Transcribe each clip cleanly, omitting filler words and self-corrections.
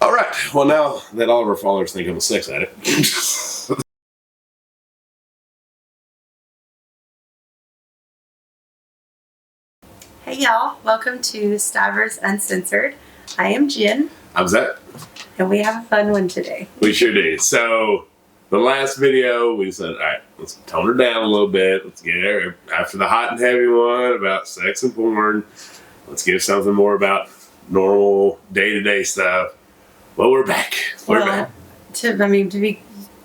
All right. Well, now that all of our followers think I'm a sex addict. Hey y'all, welcome to Stivers Uncensored. I am Jen. I'm Zach. And we have a fun one today. We sure do. So, the last video, we said, all right, let's tone her down a little bit. Let's get her after the hot and heavy one about sex and porn. Let's give something more about normal day-to-day stuff. Well, we're back. We're back. To be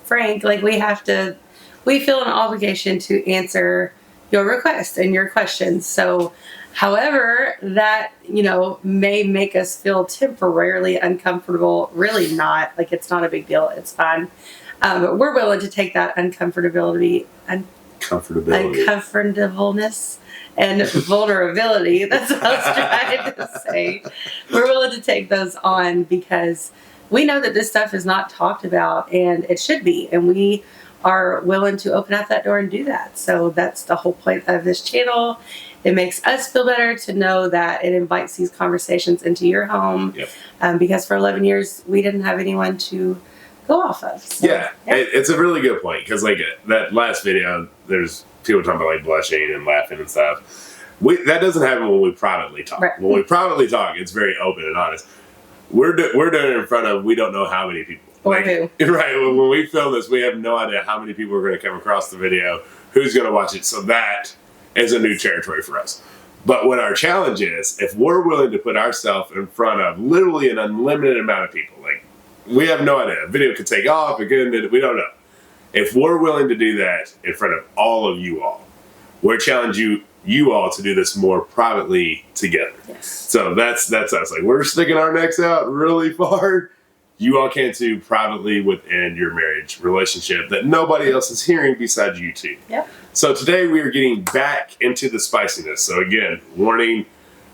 frank, like we feel an obligation to answer your requests and your questions. So, however, that, may make us feel temporarily uncomfortable, really not. Like, it's not a big deal. It's fine. But we're willing to take that uncomfortableness and vulnerability. That's what I was trying to say. We're willing to take those on because we know that this stuff is not talked about, and it should be. And we are willing to open up that door and do that. So that's the whole point of this channel. It makes us feel better to know that it invites these conversations into your home. Yep. Because for 11 years, we didn't have anyone to go off of. So, yeah. It's a really good point because, like, that last video, there's people talking about, like, blushing and laughing and stuff. That doesn't happen when we privately talk. Right. When we privately talk, it's very open and honest. We're doing it in front of we don't know how many people. Or who. Right. When we film this, we have no idea how many people are going to come across the video, who's going to watch it. So that is a new territory for us. But what our challenge is, if we're willing to put ourselves in front of literally an unlimited amount of people, like, we have no idea. A video could take off, it could, we don't know. If we're willing to do that in front of all of you all, we're challenging you all to do this more privately together. Yes. So that's us. Like, we're sticking our necks out really far. You all can too, privately within your marriage relationship that nobody else is hearing besides you two. Yep. So today we are getting back into the spiciness. So again, warning,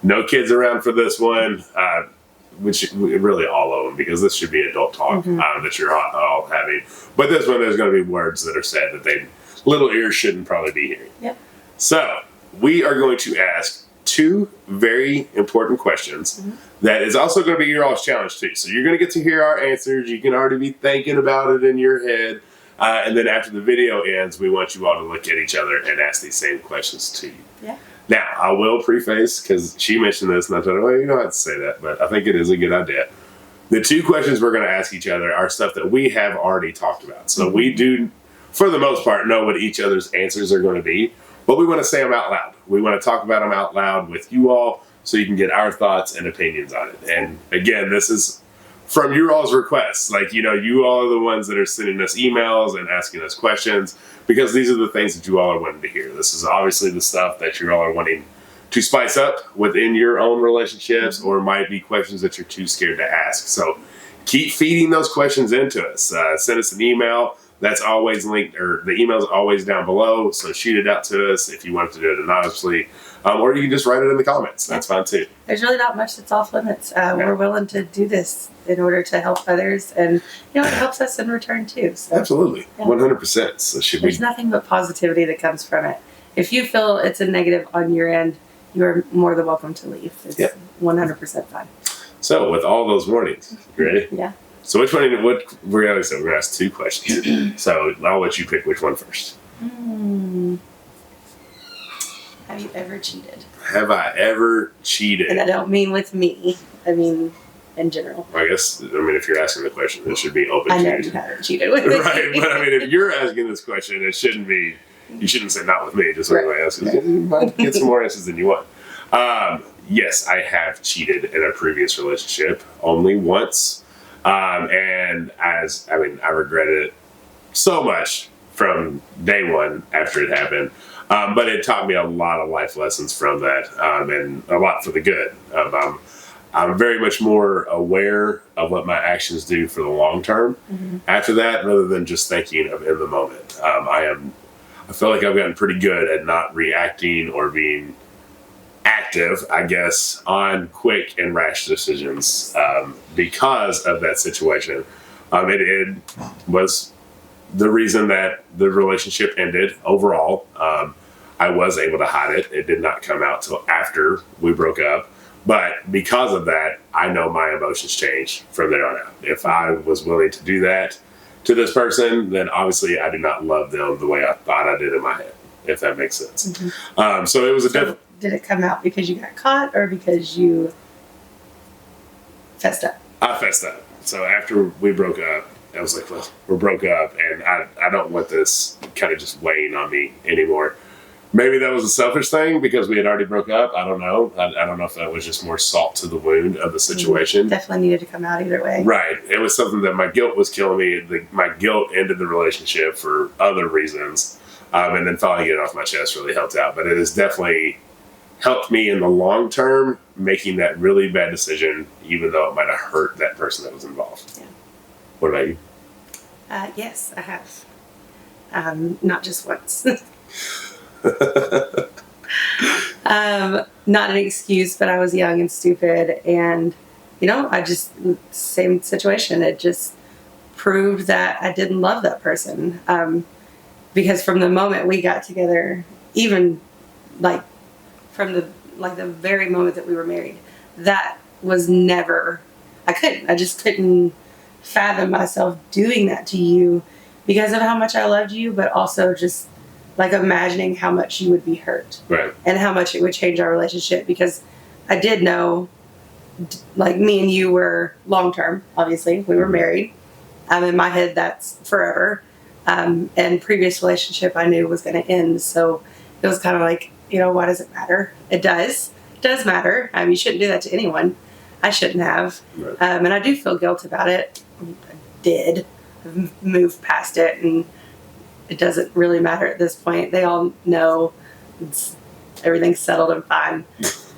no kids around for this one, which really all of them, because this should be adult talk that you're all having. But this one, there's going to be words that are said that little ears shouldn't probably be hearing. Yep. So we are going to ask two very important questions that is also going to be your all's challenge too. So you're going to get to hear our answers. You can already be thinking about it in your head. And then after the video ends, we want you all to look at each other and ask these same questions to you. Yeah. Now, I will preface, because she mentioned this, and I told her, well, you don't have to say that, but I think it is a good idea. The two questions we're going to ask each other are stuff that we have already talked about. So we do, for the most part, know what each other's answers are going to be, but we want to say them out loud. We want to talk about them out loud with you all so you can get our thoughts and opinions on it. And again, this is from your all's requests. Like, you all are the ones that are sending us emails and asking us questions, because these are the things that you all are wanting to hear. This is obviously the stuff that you all are wanting to spice up within your own relationships, or might be questions that you're too scared to ask. So keep feeding those questions into us. Send us an email. That's always linked, or the email is always down below. So shoot it out to us if you want to do it anonymously, or you can just write it in the comments. That's fine too. There's really not much that's off limits. We're willing to do this in order to help others, and it helps us in return too. So, absolutely, 100%. So there's nothing but positivity that comes from it. If you feel it's a negative on your end, you're more than welcome to leave. It's 100% fine. So with all those warnings, you ready? Yeah. So which one? What we're going to ask two questions. So I'll let you pick which one first. Have you ever cheated? Have I ever cheated? And I don't mean with me. I mean in general. I guess, if you're asking the question, it should be open. I know you haven't cheated with me. Right, but if you're asking this question, it shouldn't be. You shouldn't say not with me. Just like everybody else. You might get some more answers than you want. Yes, I have cheated in a previous relationship only once. And I regretted it so much from day one after it happened. But it taught me a lot of life lessons from that, and a lot for the good. I'm very much more aware of what my actions do for the long term after that, rather than just thinking of in the moment. I feel like I've gotten pretty good at not reacting or being active, I guess, on quick and rash decisions because of that situation. It was the reason that the relationship ended overall. I was able to hide it. It did not come out till after we broke up. But because of that, I know my emotions change from there on out. If I was willing to do that to this person, then obviously I do not love them the way I thought I did in my head, if that makes sense. So it was a different. Did it come out because you got caught or because you fessed up? I fessed up. So after we broke up, I was like, well, we're broke up, and I don't want this kind of just weighing on me anymore. Maybe that was a selfish thing because we had already broke up. I don't know. I don't know if that was just more salt to the wound of the situation. Definitely needed to come out either way. Right. It was something that my guilt was killing me. My guilt ended the relationship for other reasons. And then finally getting it off my chest really helped out. But it has definitely helped me in the long term making that really bad decision, even though it might have hurt that person that was involved. Yeah. What about you? Yes, I have. Not just once. Not an excuse, but I was young and stupid, and I just, same situation. It just proved that I didn't love that person, because from the moment we got together, even like from the very moment that we were married, that was never, I just couldn't fathom myself doing that to you because of how much I loved you, but also just like imagining how much you would be hurt, right, and how much it would change our relationship, because I did know, like, me and you were long term. Obviously, we were married. In my head, that's forever. And previous relationship I knew was going to end, so it was kind of like, why does it matter? It does. It does matter. You shouldn't do that to anyone. I shouldn't have. right. And I do feel guilt about it. I did. I've moved past it, and it doesn't really matter at this point. They all know everything's settled and fine.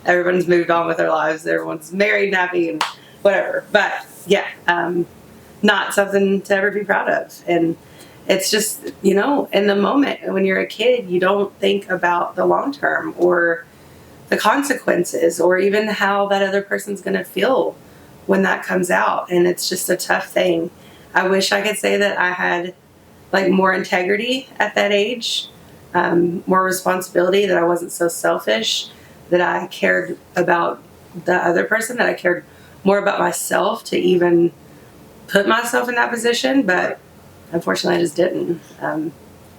Everyone's moved on with their lives. Everyone's married and happy and whatever. But yeah, not something to ever be proud of. And it's just, in the moment when you're a kid, you don't think about the long term or the consequences or even how that other person's going to feel when that comes out. And it's just a tough thing. I wish I could say that I had more integrity at that age, more responsibility, that I wasn't so selfish, that I cared about the other person, that I cared more about myself to even put myself in that position. But unfortunately, I just didn't.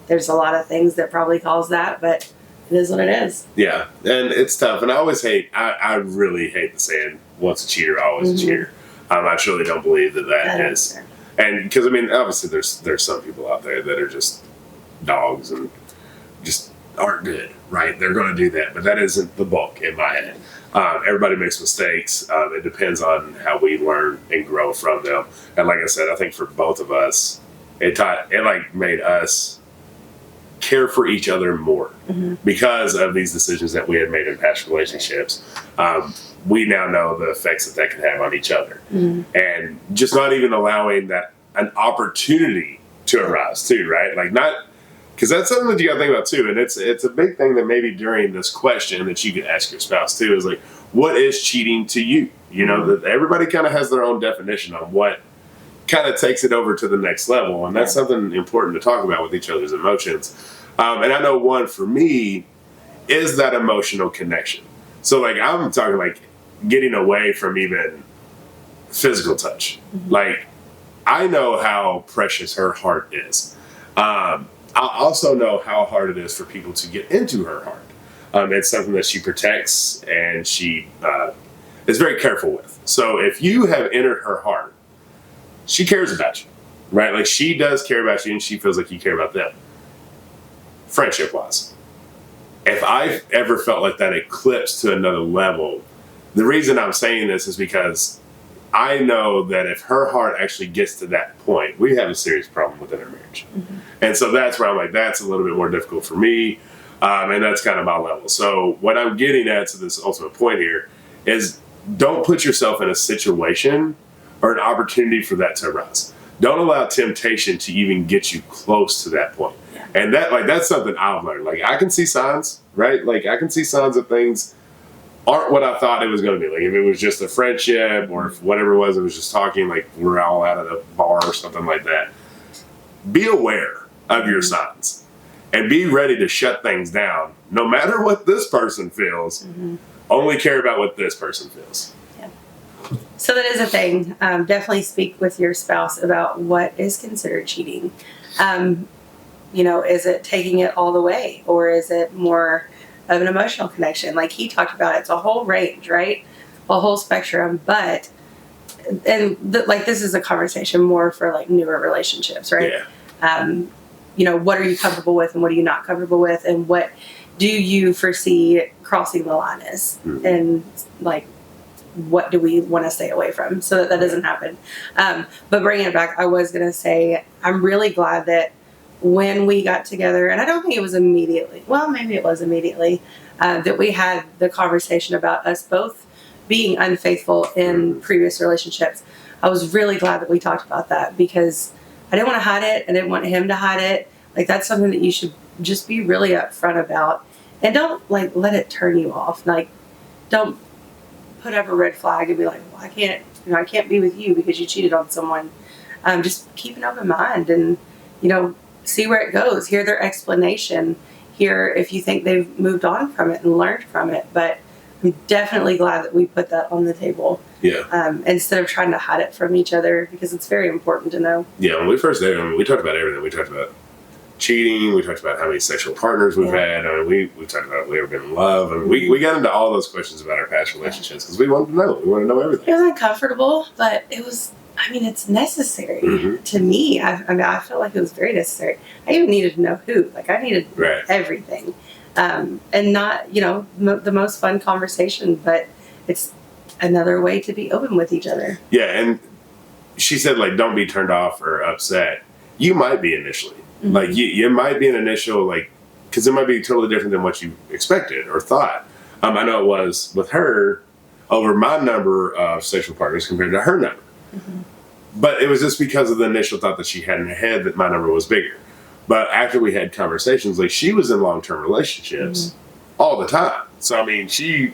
There's a lot of things that probably cause that, but it is what it is. Yeah, and it's tough. And I always I really hate the saying, once a cheater, always a cheater. I truly don't believe that is. And because, obviously there's some people out there that are just dogs and just aren't good, right? They're going to do that, but that isn't the bulk in my head. Everybody makes mistakes. It depends on how we learn and grow from them. And like I said, I think for both of us, it made us care for each other more because of these decisions that we had made in past relationships. We now know the effects that can have on each other, and just not even allowing that an opportunity to arise too, right? Because that's something that you got to think about too. And it's a big thing that maybe during this question that you could ask your spouse too, is what is cheating to you? That everybody kind of has their own definition on what kind of takes it over to the next level. And that's something important to talk about with each other's emotions. And I know one for me is that emotional connection. So I'm talking getting away from even physical touch. I know how precious her heart is. I also know how hard it is for people to get into her heart. It's something that she protects and she is very careful with. So if you have entered her heart, she cares about you, right? She does care about you and she feels like you care about them. Friendship-wise. If I've ever felt like that eclipsed to another level, the reason I'm saying this is because I know that if her heart actually gets to that point, we have a serious problem within our marriage. And so that's where I'm that's a little bit more difficult for me. And that's kind of my level. So what I'm getting at to this ultimate point here is don't put yourself in a situation or an opportunity for that to arise. Don't allow temptation to even get you close to that point. Yeah. And that's something I've learned. I can see signs, right? I can see signs of things aren't what I thought it was going to be. If it was just a friendship or if whatever it was just talking, we're all out at a bar or something like that. Be aware of your signs and be ready to shut things down, no matter what this person feels only care about what this person feels. Yeah. So that is a thing. Definitely speak with your spouse about what is considered cheating. Is it taking it all the way, or is it more of an emotional connection? Like he talked about, it's a whole range, right? A whole spectrum. But this is a conversation more for like newer relationships, right? Yeah. What are you comfortable with and what are you not comfortable with, and what do you foresee crossing the line is, and like what do we want to stay away from so that doesn't happen. But bringing it back, I was going to say I'm really glad that when we got together, and I don't think it was immediately, well, maybe it was immediately, that we had the conversation about us both being unfaithful in previous relationships. I was really glad that we talked about that, because I didn't want to hide it. I didn't want him to hide it. Like, that's something that you should just be really upfront about, and don't like let it turn you off. Like, don't put up a red flag and be like, well, I can't be with you because you cheated on someone. Just keep an open mind and, see where it goes. Hear their explanation. Hear if you think they've moved on from it and learned from it. But I'm definitely glad that we put that on the table. Yeah. Instead of trying to hide it from each other, because it's very important to know. Yeah, when we first dated, we talked about everything. We talked about cheating. We talked about how many sexual partners we've had. We talked about if we ever been in love. And we got into all those questions about our past relationships because we wanted to know. We wanted to know everything. It was uncomfortable, but it was, it's necessary to me. I felt like it was very necessary. I even needed to know who. Like, I needed everything. And not, the most fun conversation, but it's another way to be open with each other. Yeah, and she said, like, don't be turned off or upset. You might be initially. Like, you might be an initial, like, because it might be totally different than what you expected or thought. I know it was with her over my number of sexual partners compared to her number. But it was just because of the initial thought that she had in her head that my number was bigger. But after we had conversations, like, she was in long-term relationships all the time. So, she,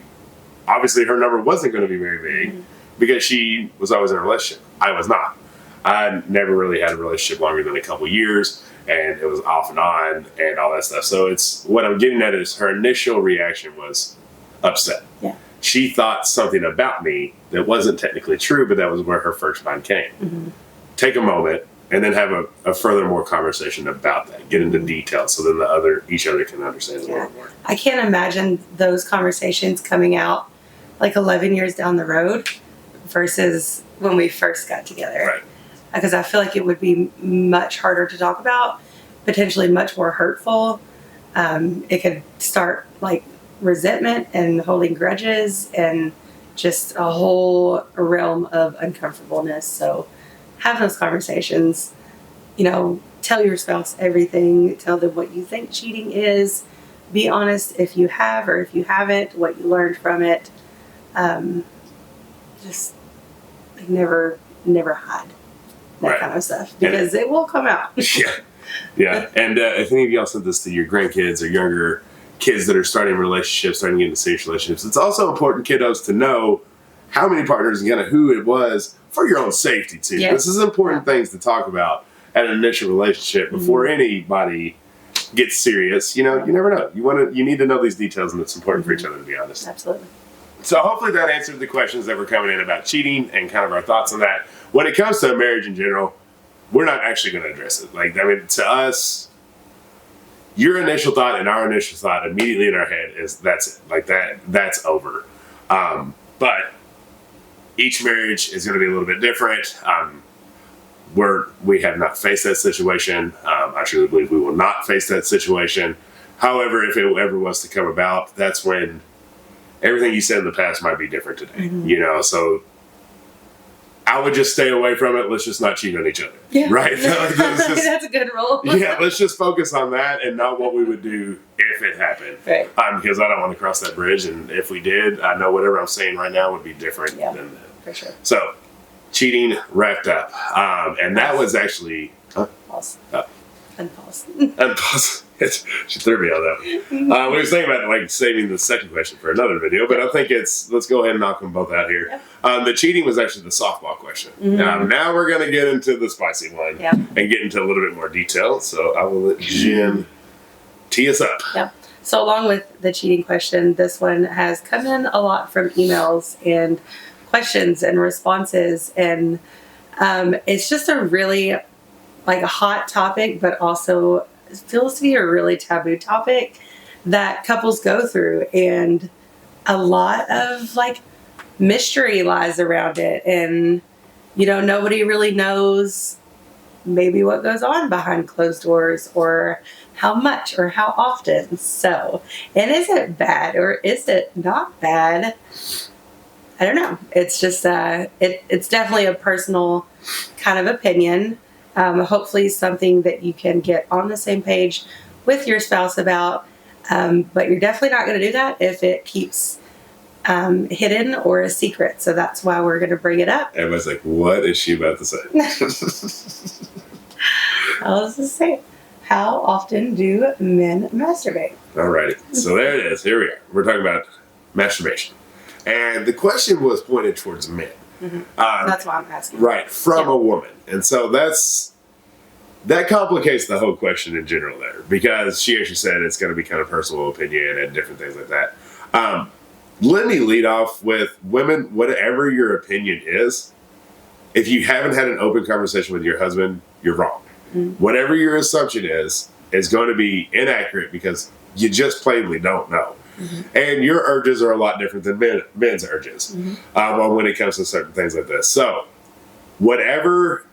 obviously her number wasn't going to be very big because she was always in a relationship. I was not. I never really had a relationship longer than a couple years, and it was off and on and all that stuff. So it's, what I'm getting at is her initial reaction was upset. Yeah. She thought something about me that wasn't technically true, but that was where her first mind came. Take a moment and then have a further more conversation about that. Get into detail so then each other can understand a little more. I can't imagine those conversations coming out like 11 years down the road versus when we first got together. Right. Because I feel like it would be much harder to talk about, potentially much more hurtful. It could start like resentment and holding grudges and just a whole realm of uncomfortableness. So have those conversations, tell your spouse everything, tell them what you think cheating is, be honest if you have or if you haven't, what you learned from it. Just like never hide that kind of stuff, because it will come out. Yeah. And if any of y'all sent this to your grandkids or younger kids that are starting relationships, starting to get into serious relationships, it's also important, kiddos, to know how many partners and kind of who it was for your own safety too. This is important things to talk about at an initial relationship before anybody gets serious. You never know. You need to know these details, and it's important for each other, to be honest. Absolutely. So hopefully that answered the questions that were coming in about cheating and kind of our thoughts on that. When it comes to marriage in general, we're not actually going to address it. Like, to us, your initial thought and our initial thought immediately in our head is that's it. Like, that's over. But each marriage is going to be a little bit different. We have not faced that situation. I truly believe we will not face that situation. However, if it ever was to come about, that's when everything you said in the past might be different today. So I would just stay away from it. Let's just not cheat on each other. Yeah. Right? That's a good rule. Let's just focus on that and not what we would do if it happened. Right. Because I don't want to cross that bridge. And if we did, I know whatever I'm saying right now would be different than that. For sure. So, cheating wrapped up. And that was actually... Pause. Unpause. Unpause. She threw me on that one. We were thinking about like saving the second question for another video, but I think let's go ahead and knock them both out here. The cheating was actually the softball question. Now we're going to get into the spicy one and get into a little bit more detail. So I will let Jen tee us up. So along with the cheating question, this one has come in a lot from emails and questions and responses, and it's just a really like a hot topic, but also feels to be a really taboo topic that couples go through, and a lot of like mystery lies around it, and nobody really knows maybe what goes on behind closed doors, or how much or how often. So, and is it bad or is it not bad? I don't know. It's just it's definitely a personal kind of opinion. Hopefully something that you can get on the same page with your spouse about, but you're definitely not going to do that if it keeps hidden or a secret. So that's why we're going to bring it up. Everybody's like, what is she about to say? I was just saying, how often do men masturbate? Alrighty. So there it is. Here we are. We're talking about masturbation. And the question was pointed towards men. Mm-hmm. That's why I'm asking. Right, from a woman. And so that complicates the whole question in general there, because she actually said it's going to be kind of personal opinion and different things like that. Let me lead off with women, whatever your opinion is, if you haven't had an open conversation with your husband, you're wrong. Mm-hmm. Whatever your assumption is going to be inaccurate because you just plainly don't know. Mm-hmm. And your urges are a lot different than men's urges when it comes to certain things like this. So whatever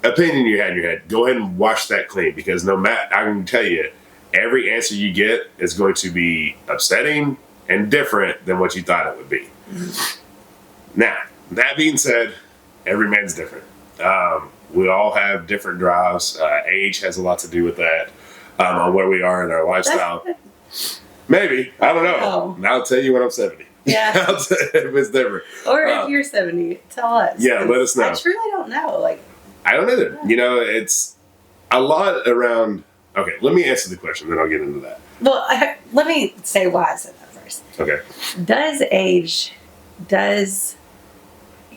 opinion you had in your head, go ahead and wash that clean, because no matter, I can tell you, every answer you get is going to be upsetting and different than what you thought it would be. Mm-hmm. Now, that being said, every man's different. We all have different drives. Age has a lot to do with that, on where we are in our lifestyle. Maybe. I don't know. I'll tell you when I'm 70. Yeah. If it's different. Or if you're 70, tell us. Yeah, let us know. I truly don't know. I don't either. It's a lot around... Okay, let me answer the question, then I'll get into that. Well, let me say why I said that first. Okay. Does age, does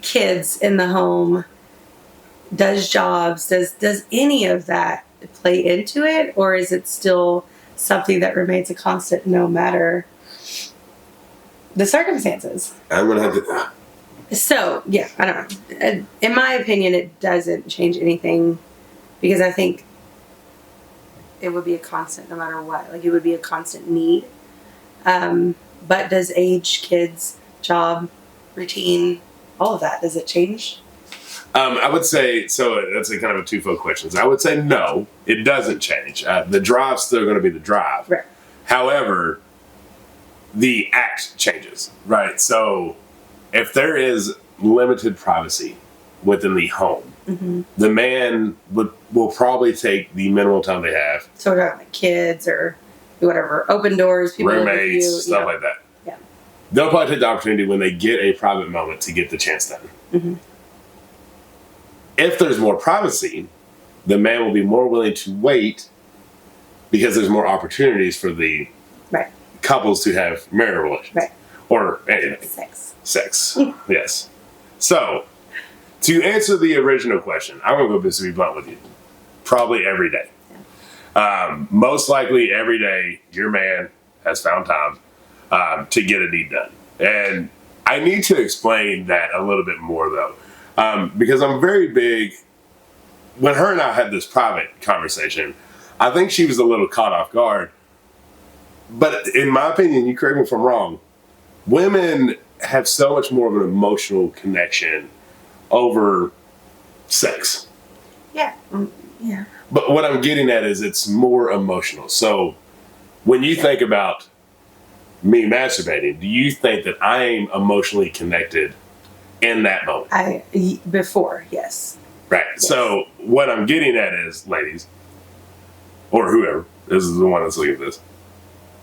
kids in the home, does jobs, does any of that play into it? Or is it still something that remains a constant no matter the circumstances? I'm going to have to... So, yeah, I don't know. In my opinion, it doesn't change anything, because I think it would be a constant no matter what. It would be a constant need. But does age, kids, job, routine, all of that, does it change? I would say, so that's a kind of a twofold question. I would say no, it doesn't change. The drive's still going to be the drive. Right. However, the act changes, right? So if there is limited privacy within the home, mm-hmm. the man will probably take the minimal time they have. So we're talking kids or whatever, open doors, people roommates, stuff like that. Yeah. They'll probably take the opportunity when they get a private moment to get the chance done. Mm-hmm. If there's more privacy, the man will be more willing to wait, because there's more opportunities for the couples to have marital relations. Right. Or anything. Sex. Yes. So, to answer the original question, I'm going to go to be blunt with you. Probably every day. Yeah. Most likely every day, your man has found time to get a deed done. And I need to explain that a little bit more, though. Because I'm very big, when her and I had this private conversation, I think she was a little caught off guard. But in my opinion, you correct me if I'm wrong, women have so much more of an emotional connection over sex. Yeah. Yeah. But what I'm getting at is it's more emotional. So when you think about me masturbating, do you think that I'm emotionally connected in that moment? Before, yes. Right. Yes. So what I'm getting at is, ladies, or whoever, this is the one that's looking at this,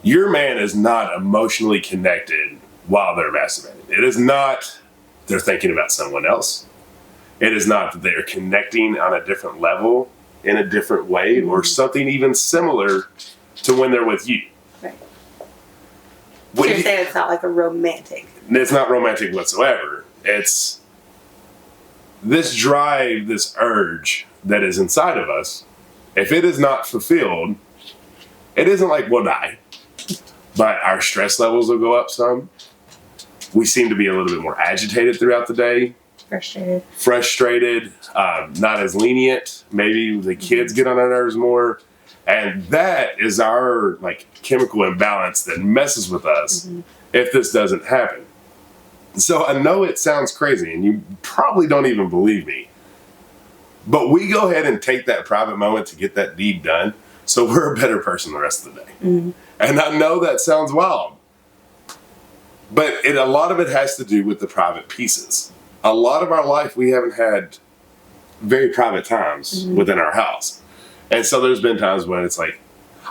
your man is not emotionally connected while they're masturbating. It is not they're thinking about someone else. It is not that they're connecting on a different level in a different way, or something even similar to when they're with you. Right. So you're saying it's not like a romantic. It's not romantic whatsoever. It's this drive, this urge that is inside of us. If it is not fulfilled, it isn't like we'll die. but our stress levels will go up some. We seem to be a little bit more agitated throughout the day. Frustrated, not as lenient. Maybe the kids get on our nerves more. And that is our like chemical imbalance that messes with us if this doesn't happen. So I know it sounds crazy and you probably don't even believe me. But we go ahead and take that private moment to get that deed done so we're a better person the rest of the day. And I know that sounds wild. But a lot of it has to do with the private pieces. A lot of our life, we haven't had very private times within our house. And so there's been times when it's like,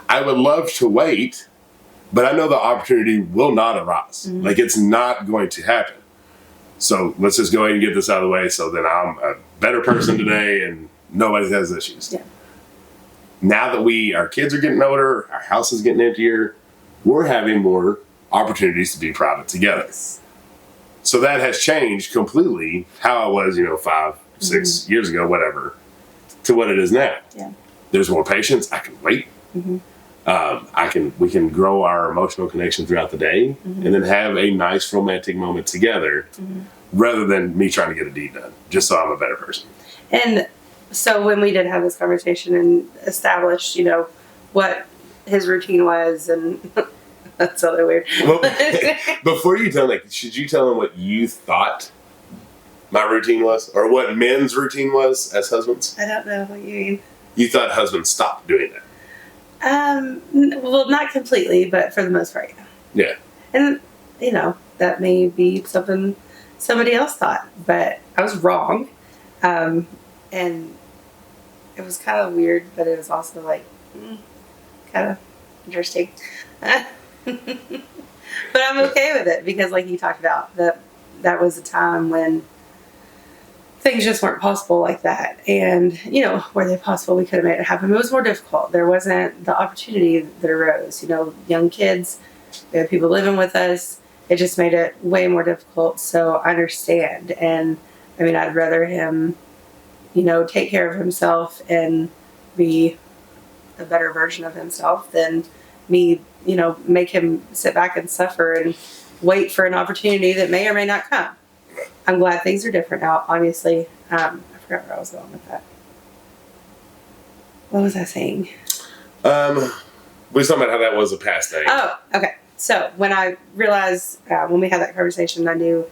I would love to wait, but I know the opportunity will not arise. Like it's not going to happen. So let's just go ahead and get this out of the way so that I'm a better person today and nobody has issues. Yeah. Now that our kids are getting older, our house is getting emptier, we're having more opportunities to be private together. So that has changed completely how I was, 5, 6 years ago, whatever, to what it is now. Yeah. There's more patience. I can wait. We can grow our emotional connection throughout the day and then have a nice romantic moment together rather than me trying to get a deed done, just so I'm a better person. And so when we did have this conversation and established, what his routine was and that's totally weird. Well, before you tell should you tell him what you thought my routine was or what men's routine was as husbands? I don't know what you mean. You thought husbands stopped doing that? Well, not completely, but for the most part, yeah. And, that may be something somebody else thought, but I was wrong. And it was kind of weird, but it was also kind of interesting. But I'm okay with it because like you talked about, that was a time when things just weren't possible like that. And, were they possible, we could have made it happen. It was more difficult. There wasn't the opportunity that arose. Young kids, we had people living with us. It just made it way more difficult. So I understand. And, I'd rather him, take care of himself and be a better version of himself than me, make him sit back and suffer and wait for an opportunity that may or may not come. I'm glad things are different now, obviously. I forgot where I was going with that. What was I saying? We were talking about how that was a past thing. Oh, okay. So when I realized, when we had that conversation, I knew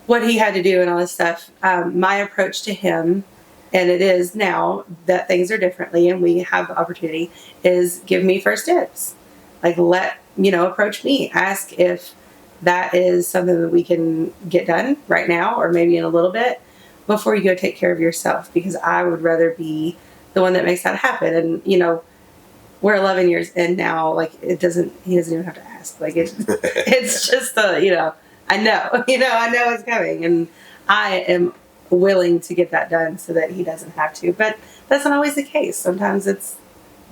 what he had to do and all this stuff. My approach to him, and it is now that things are differently and we have the opportunity, is give me first dibs. Approach me. Ask if that is something that we can get done right now or maybe in a little bit before you go take care of yourself, because I would rather be the one that makes that happen. And, we're 11 years in now, he doesn't even have to ask. It's just, I know, I know it's coming and I am willing to get that done so that he doesn't have to, but that's not always the case. Sometimes it's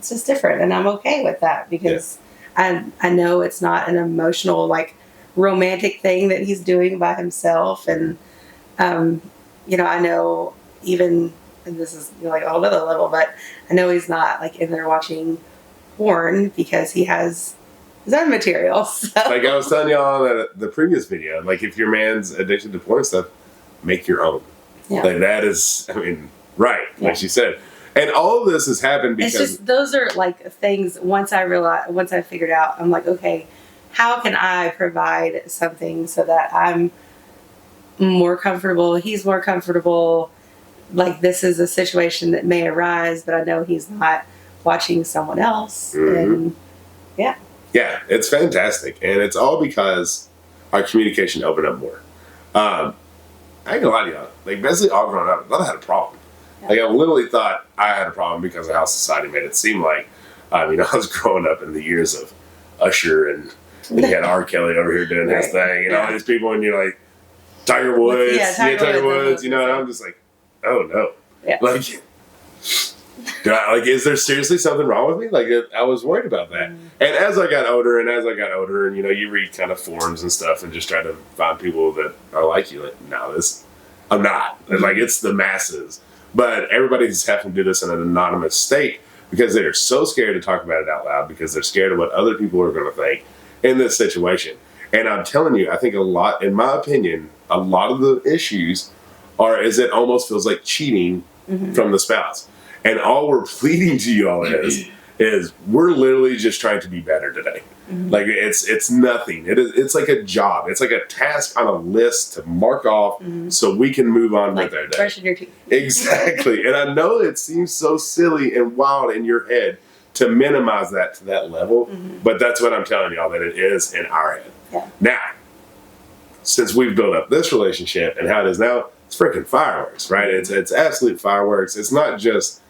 just different and I'm okay with that because I know it's not an emotional, romantic thing that he's doing by himself. And, I know even, and this is a whole other level, but I know he's not in there watching porn because he has his own material. So. Like I was telling y'all in the previous video, if your man's addicted to porn stuff, make your own. Yeah. That is, right. Yeah. Like she said. And all of this has happened because... It's just, those are things, once I figured out, I'm okay, how can I provide something so that I'm more comfortable, he's more comfortable, this is a situation that may arise, but I know he's not watching someone else. And yeah, it's fantastic, and it's all because our communication opened up more. I ain't gonna lie to y'all, basically all growing up, I thought I had a problem. I literally thought I had a problem because of how society made it seem like. I was growing up in the years of Usher and you had R. Kelly over here doing his thing and all these people, and you're Tiger Woods, Tiger Woods, and I'm just oh no, is there seriously something wrong with me? I was worried about that. And as I got older, and you read kind of forums and stuff and just try to find people that are like you. No, I'm not. It's the masses. But everybody's having to do this in an anonymous state because they're so scared to talk about it out loud because they're scared of what other people are going to think. in this situation. And I'm telling you, I think in my opinion, a lot of the issues is it almost feels like cheating from the spouse. And all we're pleading to y'all is we're literally just trying to be better today. Like it's nothing. It's like a job. It's like a task on a list to mark off so we can move on with our day. Brushing your teeth. Exactly. And I know it seems so silly and wild in your head to minimize that to that level, but that's what I'm telling y'all that it is in our head. Yeah. Now, since we've built up this relationship and how it is now, it's freaking fireworks, right? It's absolute fireworks. It's not just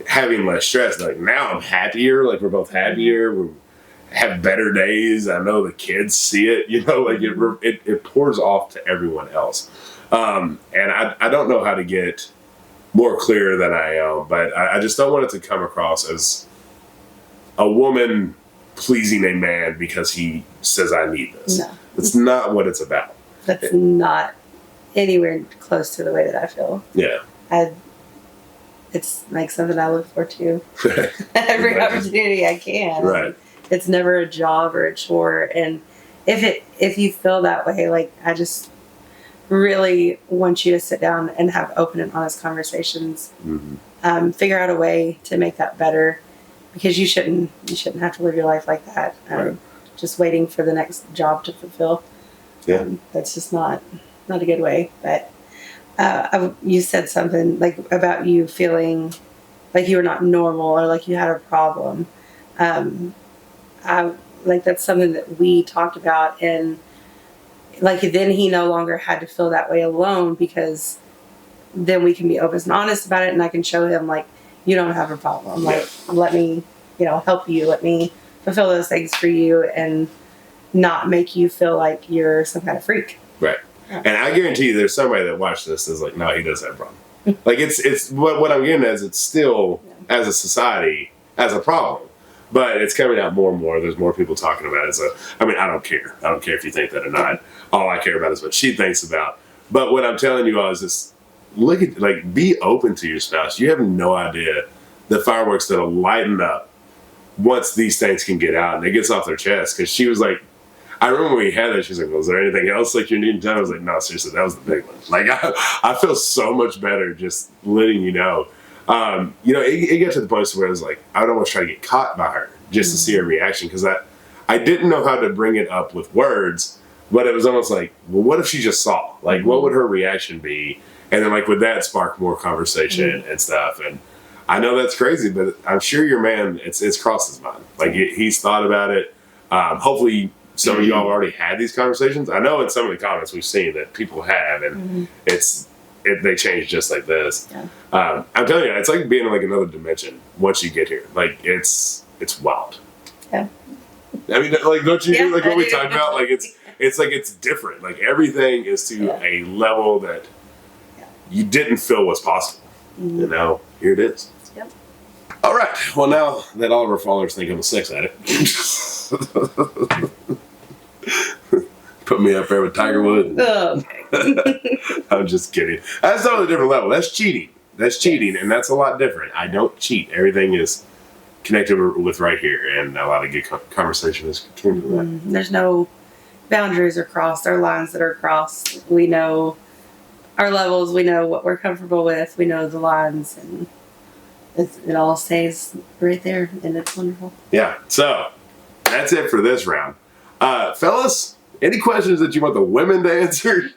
having less stress. Like now I'm happier. Like we're both happier. We have better days. I know the kids see it. You know, like it pours off to everyone else. And I don't know how to get more clear than I am, but I just don't want it to come across as a woman pleasing a man because he says I need this. No. It's not what it's about. That's not anywhere close to the way that I feel. Yeah. It's like something I look forward to every opportunity I can. Right. It's never a job or a chore. And if you feel that way, like I just really want you to sit down and have open and honest conversations. Figure out a way to make that better, because you shouldn't have to live your life like that. Right. Just waiting for the next job to fulfill. Yeah. That's just not a good way. But you said something like about you feeling like you were not normal or like you had a problem. Like that's something that we talked about, and like then he no longer had to feel that way alone, because then we can be open and honest about it, and I can show him like you don't have a problem. Like let me, help you. Let me fulfill those things for you and not make you feel like you're some kind of freak. Right. And I guarantee you there's somebody that watched this that's like, no, he does have a problem. Like it's what I'm getting at is it's still, as a society, as a problem. But it's coming out more and more. There's more people talking about it. So, I mean, I don't care. I don't care if you think that or not. All I care about is what she thinks about. But what I'm telling you all is just be open to your spouse. You have no idea the fireworks that'll lighten up once these things can get out and it gets off their chest. Because she was like, I remember when we had that, she was like, well, is there anything else like you need to tell? I was like, no, seriously, that was the big one. Like, I feel so much better just letting you know. It got to the point where I was like, I would almost try to get caught by her just to see her reaction, because I didn't know how to bring it up with words, but it was almost like, well, what if she just saw? Like, what would her reaction be? And then, like, would that spark more conversation and stuff? And I know that's crazy, but I'm sure your man, it's crossed his mind. Like, he's thought about it. Hopefully, some of you all already had these conversations. I know in some of the comments we've seen that people have, and they change just like this. Yeah. I'm telling you, it's like being in like another dimension once you get here. Like it's wild. Yeah. I mean, like, don't you like what we talked about? Like it's like it's different. Like everything is to a level that you didn't feel was possible. And now here it is. Yep. All right. Well, now that all of our followers think I'm a sex addict. Put me up there with Tiger Woods. Oh, okay. I'm just kidding. That's on a different level. That's cheating. That's cheating, and that's a lot different. I don't cheat. Everything is connected with right here, and a lot of good conversation is came from that. There's no boundaries are crossed, or lines that are crossed. We know our levels. We know what we're comfortable with. We know the lines, and it all stays right there, and it's wonderful. Yeah. So that's it for this round, fellas. Any questions that you want the women to answer?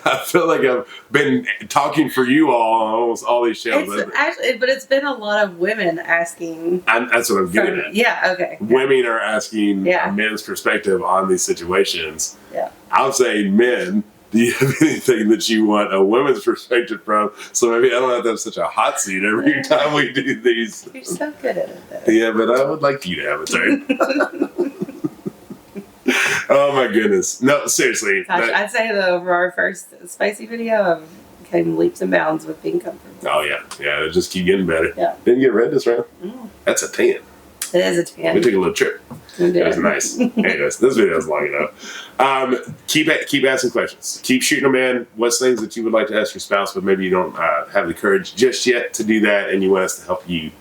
I feel like I've been talking for you all on almost all these shows. But it's been a lot of women asking. That's what I'm getting at. Yeah, okay. Women are asking a men's perspective on these situations. Yeah. I'll say, men, do you have anything that you want a women's perspective from? So maybe I don't have to have such a hot seat every time we do these. You're so good at it, though. Yeah, but I would like you to have a turn. Oh my goodness. No, seriously. Gosh, I'd say though, for our first spicy video, I came leaps and bounds with being comfortable. Oh yeah. Yeah, it just keep getting better. Yeah. Didn't get red this round. That's a 10. It is a 10. We took a little trip. It was nice. Anyways, this video is long enough. Keep asking questions. Keep shooting them in. What's things that you would like to ask your spouse, but maybe you don't have the courage just yet to do that, and you want us to help you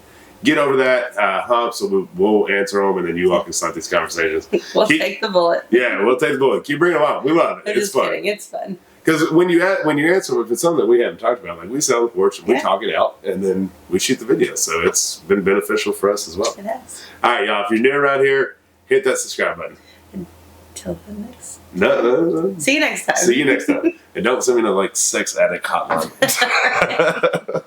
get over that hump, so we'll answer them, and then you all can start these conversations. We'll take the bullet. Yeah, we'll take the bullet. Keep bringing them up. We love it. I'm It's just fun. kidding. It's fun. Because when you answer them, if it's something that we haven't talked about, like we sit on the porch and we talk it out, and then we shoot the video. So it's been beneficial for us as well. It has. All right, y'all. If you're new around here, hit that subscribe button. Till the next. No. See you next time. See you next time. And don't send me no sex addict hotline.